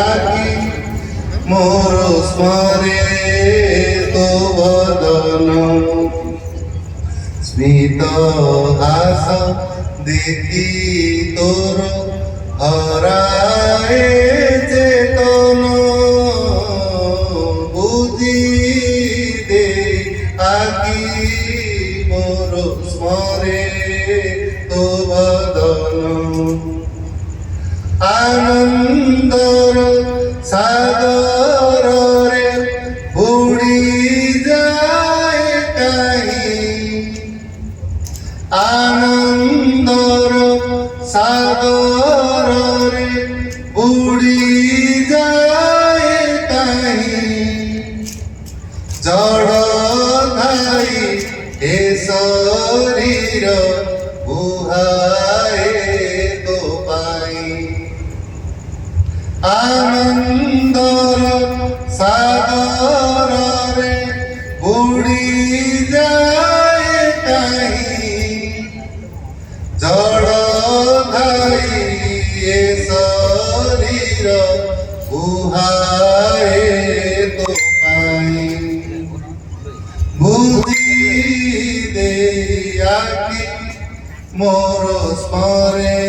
আঁকি মোর স্মরে তো বদন স্মিত হাস দেখি তোর হরায়ে চেতন বুঝি দে আঁকি মোর স্মরে তো বদন আনন্দর সাগরে বুড়ি যায় কাহি আনন্দর সাগরে বুড়ি যায় কাহি জড় ধাই এ শরীর বুহায়ে তো পাই আনন্দর সাগরে বুড়ি যায় কাহি জড় ধাই এ শরীর বুহায়ে তো পাই বুঝি দে আঁকি মোর স্মরে